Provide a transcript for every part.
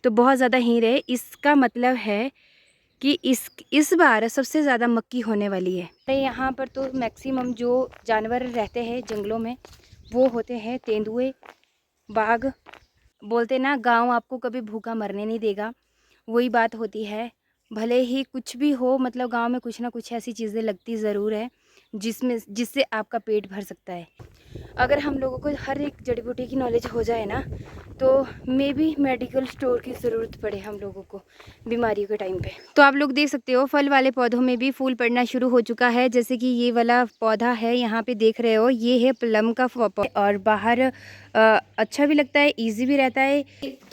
तो बहुत ज़्यादा हीर है। इसका मतलब है कि इस बार सबसे ज़्यादा मक्की होने वाली है। यहाँ पर तो मैक्सिमम जो जानवर रहते हैं जंगलों में वो होते हैं तेंदुए, बाघ। बोलते ना गांव आपको कभी भूखा मरने नहीं देगा, वही बात होती है। भले ही कुछ भी हो, मतलब गांव में कुछ ना कुछ ऐसी चीज़ें लगती ज़रूर है जिससे आपका पेट भर सकता है। अगर हम लोगों को हर एक जड़ी बूटी की नॉलेज हो जाए ना, तो मे बी मेडिकल स्टोर की ज़रूरत पड़े हम लोगों को बीमारियों के टाइम पे। तो आप लोग देख सकते हो फल वाले पौधों में भी फूल पड़ना शुरू हो चुका है। जैसे कि ये वाला पौधा है, यहाँ पे देख रहे हो, ये है प्लम का पौधा। और बाहर अच्छा भी लगता है, ईजी भी रहता है।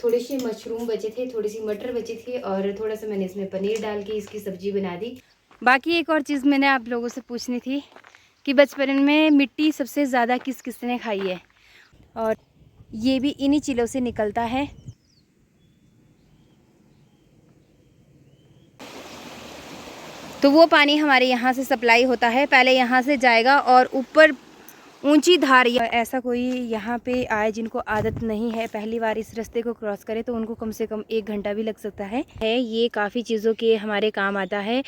थोड़े से मशरूम बचे थे, थोड़ी सी मटर बची थी, और थोड़ा सा मैंने इसमें पनीर डाल के इसकी सब्जी बना दी। बाकी एक और चीज़ मैंने आप लोगों से पूछनी थी कि बचपन में मिट्टी सबसे ज़्यादा किसने खाई है, और ये भी इन्हीं चिलों से निकलता है। तो वो पानी हमारे यहाँ से सप्लाई होता है, पहले यहाँ से जाएगा और ऊपर ऊंची धार। ऐसा कोई यहाँ पे आए जिनको आदत नहीं है, पहली बार इस रास्ते को क्रॉस करे, तो उनको कम से कम 1 घंटा भी लग सकता है। ये काफ़ी चीज़ों के हमारे काम आता है।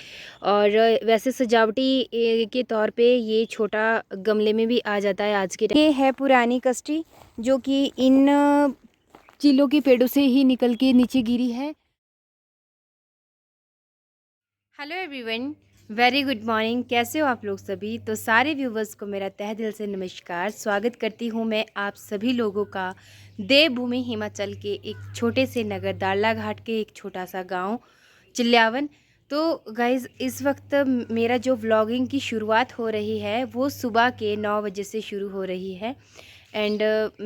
और वैसे सजावटी के तौर पे ये छोटा गमले में भी आ जाता है आज के टाइम। ये है पुरानी कष्टी, जो कि इन चिलों के पेड़ों से ही निकल के नीचे गिरी है। Hello everyone, very good morning. कैसे हो आप लोग सभी? तो सारे व्यूवर्स को मेरा तहे दिल से नमस्कार। स्वागत करती हूँ मैं आप सभी लोगों का देवभूमि हिमाचल के एक छोटे से नगर दाड़ला घाट के एक छोटा सा गांव चिल्ल्यावन। तो गाइज़, इस वक्त मेरा जो व्लॉगिंग की शुरुआत हो रही है वो सुबह के 9 बजे से शुरू हो रही है। एंड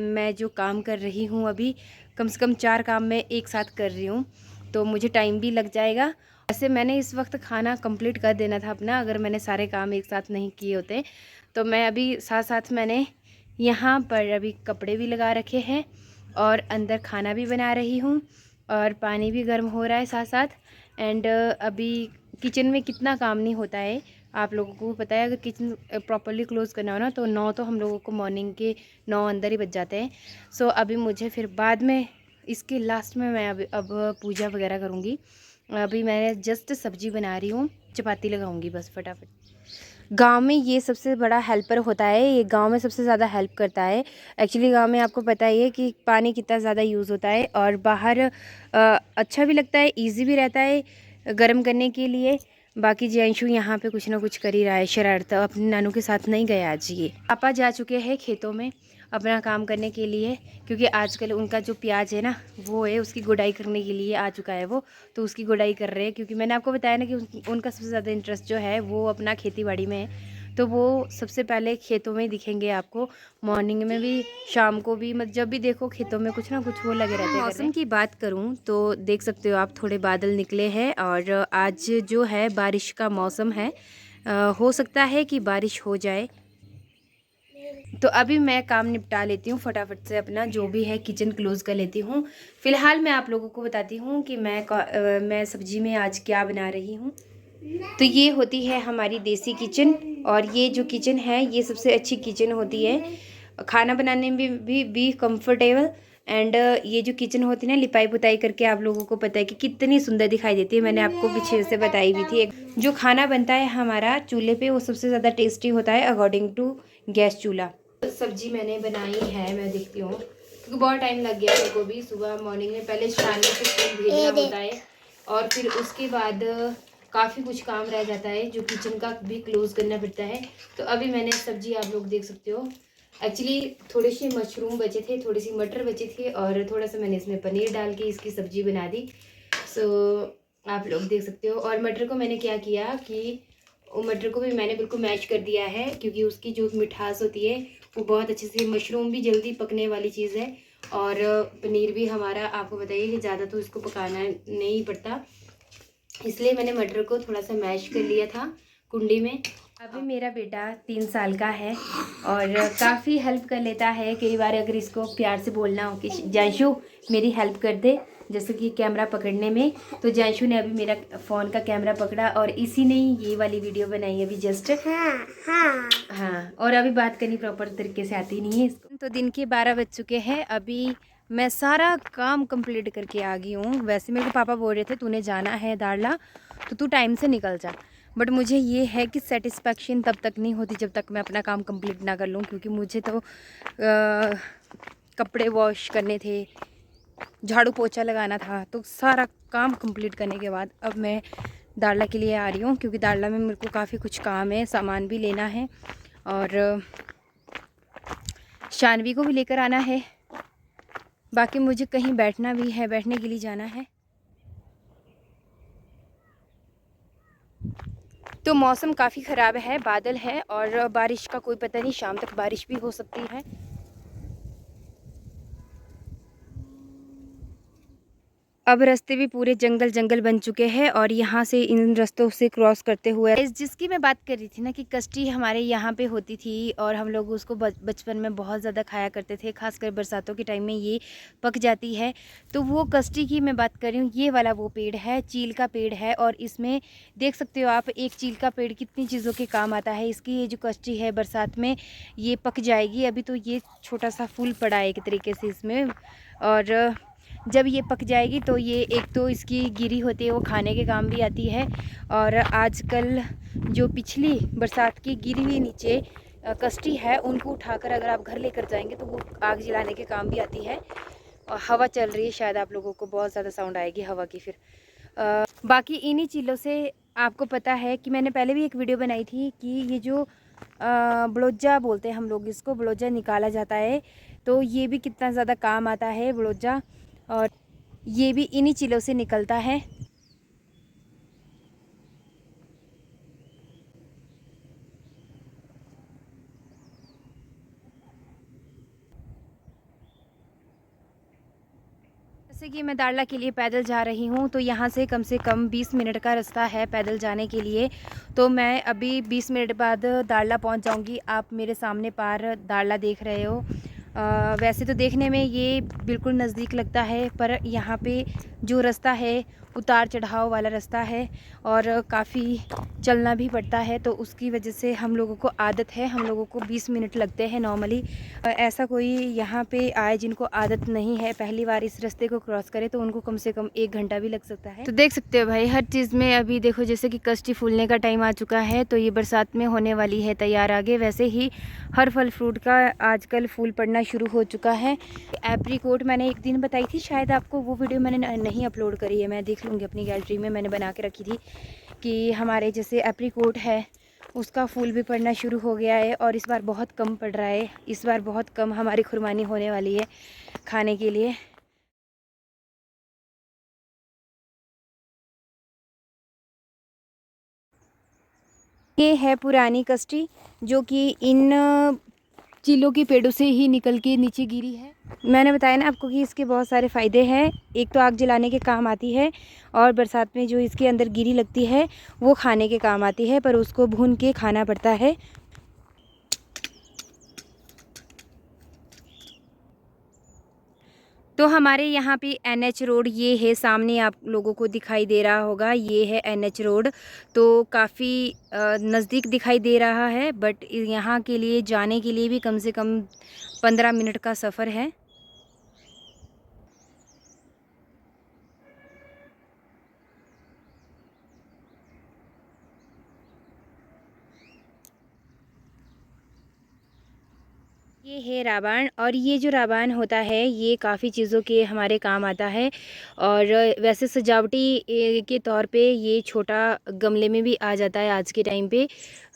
मैं जो काम कर रही हूँ अभी, कम से कम 4 काम मैं एक साथ कर रही हूँ, तो मुझे टाइम भी लग जाएगा। वैसे मैंने इस वक्त खाना कंप्लीट कर देना था अपना, अगर मैंने सारे काम एक साथ नहीं किए होते। तो मैं अभी साथ साथ मैंने यहाँ पर अभी कपड़े भी लगा रखे हैं और अंदर खाना भी बना रही हूँ, और पानी भी गर्म हो रहा है साथ साथ। एंड अभी किचन में कितना काम नहीं होता है, आप लोगों को पता है। अगर किचन प्रॉपरली क्लोज़ करना हो ना, तो 9 तो हम लोगों को मॉर्निंग के 9 अंदर ही बच जाते हैं। सो अभी मुझे फिर बाद में इसके लास्ट में मैं अब पूजा वगैरह करूँगी। अभी मैं जस्ट सब्जी बना रही हूँ, चपाती लगाऊंगी बस फटाफट। गांव में ये सबसे बड़ा हेल्पर होता है, ये गांव में सबसे ज़्यादा हेल्प करता है। एक्चुअली गांव में आपको पता ही है कि पानी कितना ज़्यादा यूज़ होता है, और बाहर अच्छा भी लगता है, इजी भी रहता है गर्म करने के लिए। बाकी जैंशु यहाँ पे कुछ ना कुछ कर ही रहा है शरारत, अपने नानू के साथ नहीं गया आज। ये पापा जा चुके हैं खेतों में अपना काम करने के लिए, क्योंकि आजकल उनका जो प्याज है ना, वो है उसकी गुड़ाई करने के लिए आ चुका है वो, तो उसकी गुड़ाई कर रहे हैं। क्योंकि मैंने आपको बताया ना कि उनका सबसे ज़्यादा इंटरेस्ट जो है वो अपना खेती बाड़ी में है, तो वो सबसे पहले खेतों में ही दिखेंगे आपको, मॉर्निंग में भी शाम को भी। मतलब जब भी देखो खेतों में कुछ ना कुछ वो लगे रहते हैं। मौसम की बात करूं तो देख सकते हो आप, थोड़े बादल निकले हैं और आज जो है बारिश का मौसम है। हो सकता है कि बारिश हो जाए। तो अभी मैं काम निपटा लेती हूँ फटाफट से, अपना जो भी है किचन क्लोज़ कर लेती हूँ। फ़िलहाल मैं आप लोगों को बताती हूँ कि मैं सब्ज़ी में आज क्या बना रही हूँ। तो ये होती है हमारी देसी किचन, और ये जो किचन है ये सबसे अच्छी किचन होती है, खाना बनाने में भी कंफर्टेबल। एंड ये जो किचन होती है ना, लिपाई पुताई करके आप लोगों को पता है कि कितनी सुंदर दिखाई देती है। मैंने आपको पीछे से बताई भी थी। जो खाना बनता है हमारा चूल्हे पे वो सबसे ज़्यादा टेस्टी होता है अकॉर्डिंग टू गैस चूल्हा। सब्जी मैंने बनाई है, मैं देखती हूँ, क्योंकि बहुत टाइम लग गया मेरे को भी। सुबह मॉर्निंग में पहले शान से स्कूल भेजना होता है, और फिर उसके बाद काफ़ी कुछ काम रह जाता है जो किचन का भी क्लोज़ करना पड़ता है। तो अभी मैंने सब्जी आप लोग देख सकते हो, एक्चुअली थोड़े से मशरूम बचे थे, थोड़ी सी मटर बची थी, और थोड़ा सा मैंने इसमें पनीर डाल के इसकी सब्जी बना दी। सो आप लोग देख सकते हो। और मटर को मैंने क्या किया कि मटर को भी मैंने बिल्कुल मैश कर दिया है, क्योंकि उसकी जो मिठास होती है वो बहुत अच्छे से, मशरूम भी जल्दी पकने वाली चीज़ है, और पनीर भी हमारा आपको बताइए कि ज़्यादा तो इसको पकाना नहीं पड़ता, इसलिए मैंने मटर को थोड़ा सा मैश कर लिया था कुंडी में। अभी मेरा बेटा 3 साल का है और काफ़ी हेल्प कर लेता है। कई बार अगर इसको प्यार से बोलना हो कि जैशु मेरी हेल्प कर दे, जैसे कि कैमरा पकड़ने में, तो जैशु ने अभी मेरा फ़ोन का कैमरा पकड़ा, और इसी ने ये वाली वीडियो बनाई अभी जस्ट। हाँ, और अभी बात करनी प्रॉपर तरीके से आती नहीं है इसको। तो दिन के 12 बज चुके हैं, अभी मैं सारा काम कंप्लीट करके आ गई हूँ। वैसे मेरे को पापा बोल रहे थे तूने जाना है दाड़ला तो तू टाइम से निकल जा, बट मुझे ये है कि सेटिस्फेक्शन तब तक नहीं होती जब तक मैं अपना काम कंप्लीट ना कर लूँ, क्योंकि मुझे तो कपड़े वॉश करने थे, झाड़ू पोछा लगाना था, तो सारा काम कंप्लीट करने के बाद अब मैं दाड़ला के लिए आ रही हूँ, क्योंकि दाड़ला में मेरे को काफ़ी कुछ काम है, सामान भी लेना है और शानवी को भी लेकर आना है। बाकी मुझे कहीं बैठना भी है, बैठने के लिए जाना है। तो मौसम काफ़ी ख़राब है, बादल है और बारिश का कोई पता नहीं, शाम तक बारिश भी हो सकती है। अब रास्ते भी पूरे जंगल जंगल बन चुके हैं और यहाँ से इन रास्तों से क्रॉस करते हुए जिसकी मैं बात कर रही थी ना कि कष्टी हमारे यहाँ पे होती थी और हम लोग उसको बचपन में बहुत ज़्यादा खाया करते थे, खासकर बरसातों के टाइम में ये पक जाती है। तो वो कष्टी की मैं बात कर रही हूँ। ये वाला वो पेड़ है, चील का पेड़ है और इसमें देख सकते हो आप एक चील का पेड़ कितनी चीज़ों के काम आता है। इसकी ये जो कष्टी है बरसात में ये पक जाएगी। अभी तो ये छोटा सा फूल पड़ा है एक तरीके से इसमें, और जब ये पक जाएगी तो ये एक तो इसकी गिरी होती है वो खाने के काम भी आती है, और आजकल जो पिछली बरसात की गिरी हुई नीचे कष्टी है उनको उठाकर अगर आप घर लेकर जाएंगे तो वो आग जलाने के काम भी आती है। और हवा चल रही है, शायद आप लोगों को बहुत ज़्यादा साउंड आएगी हवा की। फिर बाकी इन्हीं चीज़ों से आपको पता है कि मैंने पहले भी एक वीडियो बनाई थी कि ये जो बलोजा बोलते हैं हम लोग, इसको बलोजा निकाला जाता है, तो ये भी कितना ज़्यादा काम आता है बलोजा, और ये भी इन्हीं चीलों से निकलता है। जैसे कि मैं दाड़ला के लिए पैदल जा रही हूँ, तो यहाँ से कम 20 मिनट का रास्ता है पैदल जाने के लिए। तो मैं अभी 20 मिनट बाद दाड़ला पहुँच जाऊँगी। आप मेरे सामने पार दाड़ला देख रहे हो। वैसे तो देखने में ये बिल्कुल नज़दीक लगता है, पर यहाँ पे जो रास्ता है उतार चढ़ाव वाला रास्ता है और काफ़ी चलना भी पड़ता है, तो उसकी वजह से हम लोगों को आदत है, हम लोगों को 20 मिनट लगते हैं नॉर्मली। ऐसा कोई यहाँ पे आए जिनको आदत नहीं है, पहली बार इस रास्ते को क्रॉस करे, तो उनको कम से कम 1 घंटा भी लग सकता है। तो देख सकते हो भाई हर चीज़ में अभी देखो, जैसे कि कष्टी फूलने का टाइम आ चुका है, तो ये बरसात में होने वाली है तैयार आगे। वैसे ही हर फल फ्रूट का आजकल फूल पड़ना शुरू हो चुका है। एप्रीकोट मैंने एक दिन बताई थी शायद आपको, वो वीडियो मैंने नहीं अपलोड करी है, मैं देख लूँगी अपनी गैलरी में, मैंने बना के रखी थी कि हमारे जैसे एप्रीकोट है उसका फूल भी पड़ना शुरू हो गया है और इस बार बहुत कम पड़ रहा है। इस बार बहुत कम हमारी खुरबानी होने वाली है खाने के लिए। ये है पुरानी कष्टी जो कि इन चीलों के पेड़ों से ही निकल के नीचे गिरी है। मैंने बताया ना आपको कि इसके बहुत सारे फ़ायदे हैं। एक तो आग जलाने के काम आती है और बरसात में जो इसके अंदर गिरी लगती है वो खाने के काम आती है, पर उसको भून के खाना पड़ता है। तो हमारे यहाँ पे NH रोड ये है, सामने आप लोगों को दिखाई दे रहा होगा, ये है NH रोड। तो काफ़ी नज़दीक दिखाई दे रहा है, बट यहाँ के लिए जाने के लिए भी कम से कम 15 मिनट का सफ़र है। ये है रावण, और ये जो रावण होता है ये काफ़ी चीज़ों के हमारे काम आता है, और वैसे सजावटी के तौर पे ये छोटा गमले में भी आ जाता है आज के टाइम पे।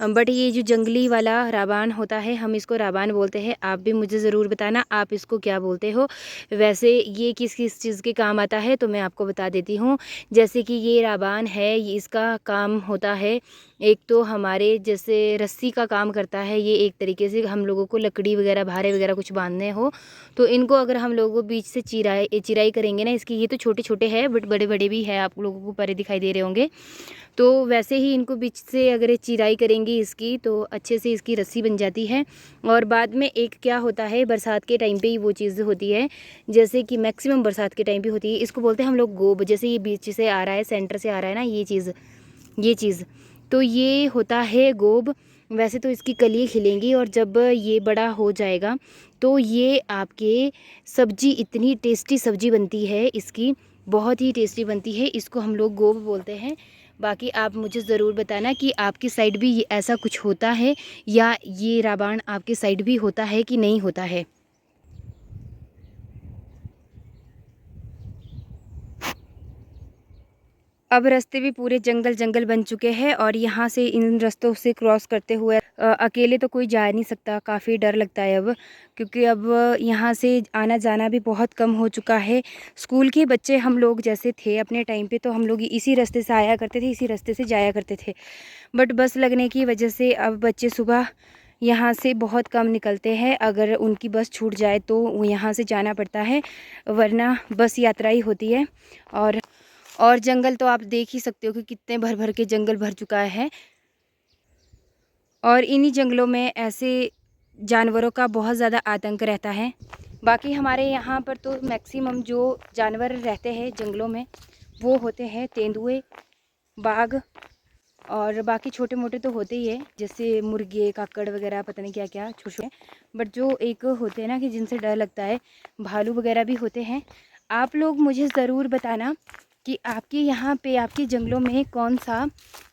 बट ये जो जंगली वाला रावण होता है हम इसको रावण बोलते हैं। आप भी मुझे ज़रूर बताना आप इसको क्या बोलते हो। वैसे ये किस किस चीज़ के काम आता है तो मैं आपको बता देती हूँ। जैसे कि ये रावण है, इसका काम होता है एक तो हमारे जैसे रस्सी का काम करता है ये, एक तरीके से हम लोगों को लकड़ी वगैरह भारे वगैरह कुछ बांधने हो तो इनको अगर हम लोगों बीच से चिराई करेंगे ना इसकी, ये तो छोटे छोटे हैं बट बड़े बड़े भी है, आप लोगों को परे दिखाई दे रहे होंगे। तो वैसे ही इनको बीच से अगर ये चिराई करेंगे इसकी तो अच्छे से इसकी रस्सी बन जाती है। और बाद में एक क्या होता है, बरसात के टाइम पे ही वो चीज़ होती है, जैसे कि मैक्सिमम बरसात के टाइम पे होती है, इसको बोलते हैं हम लोग गोब। जैसे ये बीच से आ रहा है, सेंटर से आ रहा है ना ये चीज़ तो ये होता है गोब। वैसे तो इसकी कली खिलेंगी और जब ये बड़ा हो जाएगा तो ये आपके सब्जी इतनी टेस्टी सब्जी बनती है इसकी, बहुत ही टेस्टी बनती है। इसको हम लोग गोब बोलते हैं। बाकी आप मुझे ज़रूर बताना कि आपकी साइड भी ऐसा कुछ होता है या ये राबान आपके साइड भी होता है कि नहीं होता है। अब रास्ते भी पूरे जंगल जंगल बन चुके हैं और यहाँ से इन रास्तों से क्रॉस करते हुए अकेले तो कोई जा नहीं सकता, काफ़ी डर लगता है अब, क्योंकि अब यहाँ से आना जाना भी बहुत कम हो चुका है। स्कूल के बच्चे हम लोग जैसे थे अपने टाइम पे, तो हम लोग इसी रास्ते से आया करते थे, इसी रास्ते से जाया करते थे। बट बस लगने की वजह से अब बच्चे सुबह यहाँ से बहुत कम निकलते हैं। अगर उनकी बस छूट जाए तो वो यहाँ से जाना पड़ता है, वरना बस यात्रा ही होती है। और जंगल तो आप देख ही सकते हो कि कितने भर भर के जंगल भर चुका है। और इन्हीं जंगलों में ऐसे जानवरों का बहुत ज़्यादा आतंक रहता है। बाकी हमारे यहाँ पर तो मैक्सिमम जो जानवर रहते हैं जंगलों में वो होते हैं तेंदुए, बाघ, और बाकी छोटे मोटे तो होते ही है, जैसे मुर्गे, काकड़ वगैरह, पता नहीं क्या क्या छोटे छोटे। बट जो एक होते हैं ना कि जिनसे डर लगता है, भालू वगैरह भी होते हैं। आप लोग मुझे ज़रूर बताना कि आपके यहाँ पे, आपके जंगलों में कौन सा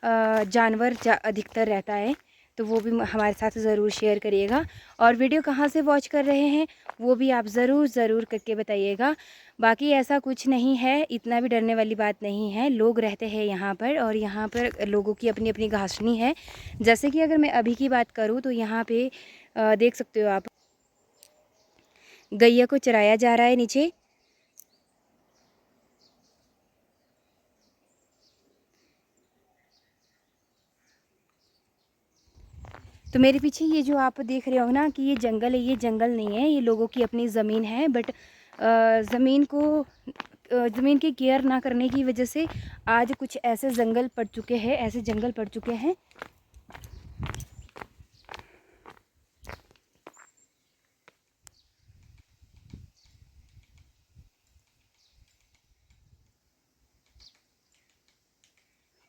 जानवर अधिकतर रहता है, तो वो भी हमारे साथ ज़रूर शेयर करिएगा। और वीडियो कहाँ से वॉच कर रहे हैं वो भी आप ज़रूर करके बताइएगा। बाकी ऐसा कुछ नहीं है, इतना भी डरने वाली बात नहीं है। लोग रहते हैं यहाँ पर, और यहाँ पर लोगों की अपनी अपनी घासनी है। जैसे कि अगर मैं अभी की बात करूँ तो यहाँ पे देख सकते हो आप, गैया को चराया जा रहा है नीचे। तो मेरे पीछे ये जो आप देख रहे हो ना कि ये जंगल है, ये जंगल नहीं है, ये लोगों की अपनी ज़मीन है। बट ज़मीन की केयर ना करने की वजह से आज कुछ ऐसे जंगल पड़ चुके हैं, ऐसे जंगल पड़ चुके हैं।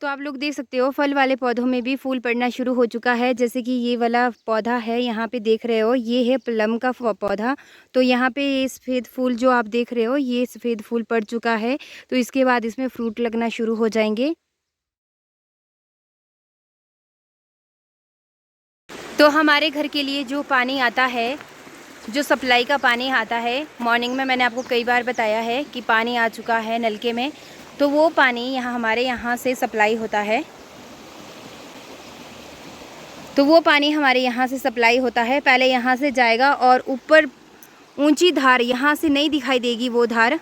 तो आप लोग देख सकते हो फल वाले पौधों में भी फूल पड़ना शुरू हो चुका है। जैसे कि ये वाला पौधा है, यहाँ पे देख रहे हो, ये है प्लम का पौधा। तो यहाँ पे ये सफ़ेद फूल जो आप देख रहे हो, ये सफ़ेद फूल पड़ चुका है। तो इसके बाद इसमें फ्रूट लगना शुरू हो जाएंगे। तो हमारे घर के लिए जो पानी आता है, जो सप्लाई का पानी आता है, मॉर्निंग में मैंने आपको कई बार बताया है कि पानी आ चुका है नलके में। तो वो पानी यहाँ हमारे यहाँ से सप्लाई होता है। तो वो पानी हमारे यहाँ से सप्लाई होता है, पहले यहाँ से जाएगा और ऊपर ऊंची धार, यहाँ से नहीं दिखाई देगी वो धार,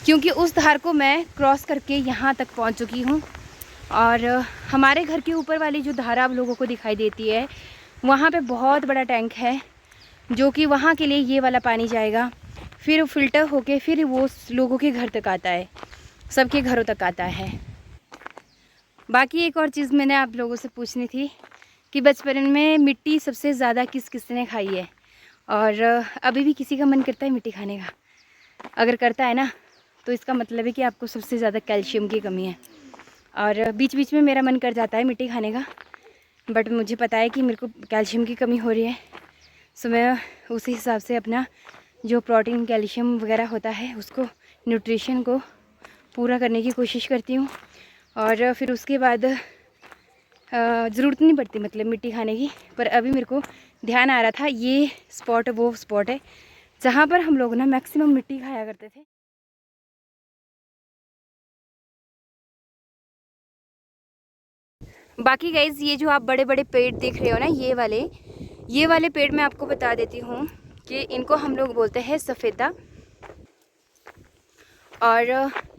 क्योंकि उस धार को मैं क्रॉस करके यहाँ तक पहुँच चुकी हूँ। और हमारे घर के ऊपर वाली जो धारा आप लोगों को दिखाई देती है, वहाँ पे बहुत बड़ा टैंक है, जो कि वहाँ के लिए ये वाला पानी जाएगा, फिर फ़िल्टर होके फिर वो लोगों के घर तक आता है, सबके घरों तक आता है। बाकी एक और चीज़ मैंने आप लोगों से पूछनी थी कि बचपन में मिट्टी सबसे ज़्यादा किस किसने खाई है, और अभी भी किसी का मन करता है मिट्टी खाने का? अगर करता है ना, तो इसका मतलब है कि आपको सबसे ज़्यादा कैल्शियम की कमी है। और बीच बीच में मेरा मन कर जाता है मिट्टी खाने का, बट मुझे पता है कि मेरे को कैल्शियम की कमी हो रही है। सो मैं उसी हिसाब से अपना जो प्रोटीन, कैल्शियम वगैरह होता है, उसको, न्यूट्रिशन को पूरा करने की कोशिश करती हूँ। और फिर उसके बाद ज़रूरत नहीं पड़ती मतलब मिट्टी खाने की। पर अभी मेरे को ध्यान आ रहा था, ये स्पॉट वो स्पॉट है जहाँ पर हम लोग ना मैक्सिमम मिट्टी खाया करते थे। बाकी गाइज, ये जो आप बड़े बड़े पेड़ देख रहे हो ना, ये वाले पेड़ मैं आपको बता देती हूँ कि इनको हम लोग बोलते हैं सफ़ेदा। और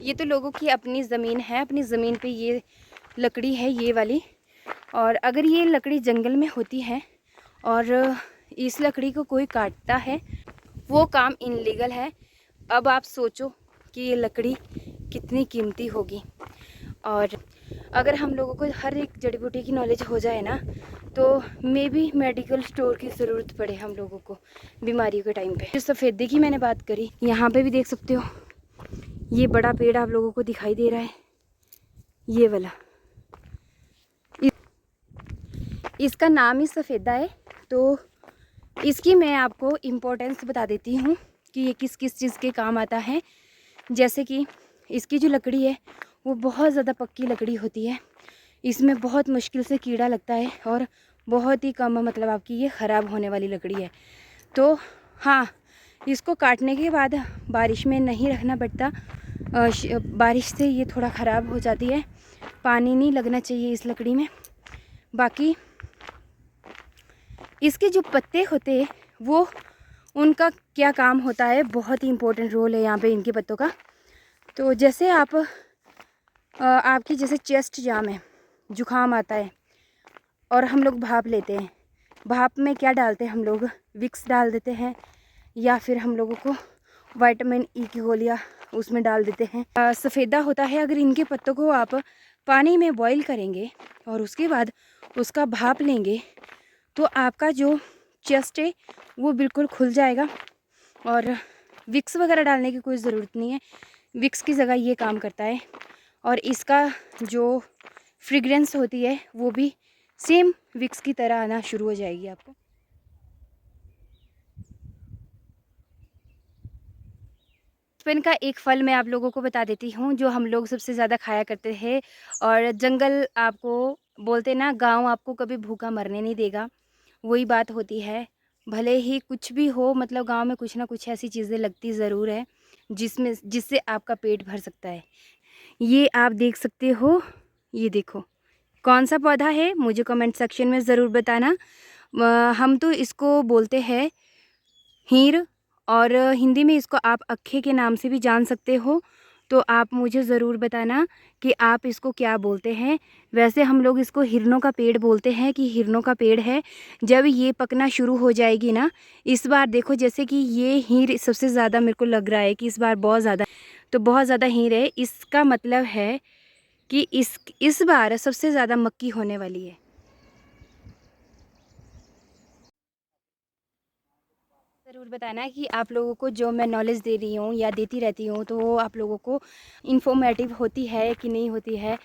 ये तो लोगों की अपनी ज़मीन है, अपनी ज़मीन पे ये लकड़ी है, ये वाली। और अगर ये लकड़ी जंगल में होती है और इस लकड़ी को कोई काटता है, वो काम इनलीगल है। अब आप सोचो कि ये लकड़ी कितनी कीमती होगी। और अगर हम लोगों को हर एक जड़ी बूटी की नॉलेज हो जाए ना, तो मे बी मेडिकल स्टोर की ज़रूरत पड़े हम लोगों को बीमारियों के टाइम पे। जो सफ़ेदे की मैंने बात करी, यहाँ पे भी देख सकते हो, ये बड़ा पेड़ आप लोगों को दिखाई दे रहा है, ये वाला, इसका नाम ही सफ़ेदा है। तो इसकी मैं आपको इम्पोर्टेंस बता देती हूँ कि ये किस किस चीज़ के काम आता है। जैसे कि इसकी जो लकड़ी है वो बहुत ज़्यादा पक्की लकड़ी होती है, इसमें बहुत मुश्किल से कीड़ा लगता है और बहुत ही कम मतलब आपकी ये ख़राब होने वाली लकड़ी है। तो हाँ, इसको काटने के बाद बारिश में नहीं रखना पड़ता, बारिश से ये थोड़ा ख़राब हो जाती है, पानी नहीं लगना चाहिए इस लकड़ी में। बाकी इसके जो पत्ते होते हैं वो उनका क्या काम होता है, बहुत ही इम्पोर्टेंट रोल है यहाँ पे इनके पत्तों का। तो जैसे आपकी जैसे चेस्ट जाम है, जुखाम आता है और हम लोग भाप लेते हैं, भाप में क्या डालते हैं हम लोग, विक्स डाल देते हैं या फिर हम लोगों को विटामिन ई की गोलियाँ उसमें डाल देते हैं। सफ़ेदा होता है, अगर इनके पत्तों को आप पानी में बॉईल करेंगे और उसके बाद उसका भाप लेंगे तो आपका जो चेस्ट है वो बिल्कुल खुल जाएगा। और विक्स वगैरह डालने की कोई ज़रूरत नहीं है, विक्स की जगह ये काम करता है। और इसका जो फ्रेग्रेंस होती है वो भी सेम विक्स की तरह आना शुरू हो जाएगी आपको। बचपन का एक फल मैं आप लोगों को बता देती हूँ जो हम लोग सबसे ज़्यादा खाया करते थे। और जंगल आपको बोलते ना, गांव आपको कभी भूखा मरने नहीं देगा, वही बात होती है। भले ही कुछ भी हो, मतलब गांव में कुछ ना कुछ ऐसी चीज़ें लगती ज़रूर है जिससे आपका पेट भर सकता है। ये आप देख सकते हो, ये देखो कौन सा पौधा है, मुझे कमेंट सेक्शन में ज़रूर बताना। हम तो इसको बोलते हैं हीर, और हिंदी में इसको आप अक्खे के नाम से भी जान सकते हो। तो आप मुझे ज़रूर बताना कि आप इसको क्या बोलते हैं। वैसे हम लोग इसको हिरनों का पेड़ बोलते हैं कि हिरनों का पेड़ है। जब ये पकना शुरू हो जाएगी ना, इस बार देखो जैसे कि ये हीर सबसे ज़्यादा मेरे को लग रहा है कि इस बार बहुत ज़्यादा, तो बहुत ज़्यादा हीर है, इसका मतलब है कि इस बार सबसे ज़्यादा मक्की होने वाली है। ज़रूर बताना कि आप लोगों को जो मैं नॉलेज दे रही हूँ या देती रहती हूँ तो वो आप लोगों को इन्फॉर्मेटिव होती है कि नहीं होती है।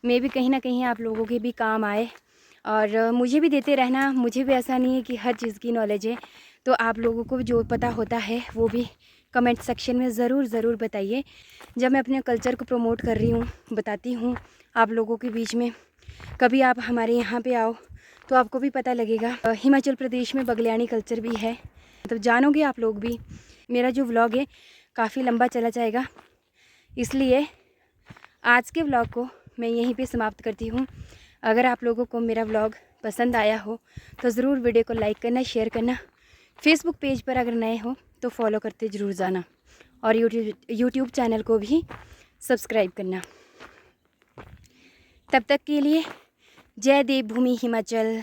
मैं भी कहीं ना कहीं आप लोगों के भी काम आए, और मुझे भी देते रहना। मुझे भी ऐसा नहीं है कि हर चीज़ की नॉलेज है, तो आप लोगों को जो पता होता है वो भी कमेंट सेक्शन में ज़रूर बताइए। जब मैं अपने कल्चर को प्रमोट कर रही हूँ, बताती हूँ आप लोगों के बीच में, कभी आप हमारे यहाँ पे आओ तो आपको भी पता लगेगा। हिमाचल प्रदेश में बगलियानी कल्चर भी है, तो जानोगे आप लोग भी। मेरा जो व्लॉग है काफ़ी लंबा चला जाएगा, इसलिए आज के व्लॉग को मैं यहीं पे समाप्त करती हूँ। अगर आप लोगों को मेरा व्लॉग पसंद आया हो तो ज़रूर वीडियो को लाइक करना, शेयर करना। फेसबुक पेज पर अगर नए हो तो फॉलो करते ज़रूर जाना, और यूट्यूब चैनल को भी सब्सक्राइब करना। तब तक के लिए जय देवभूमि हिमाचल।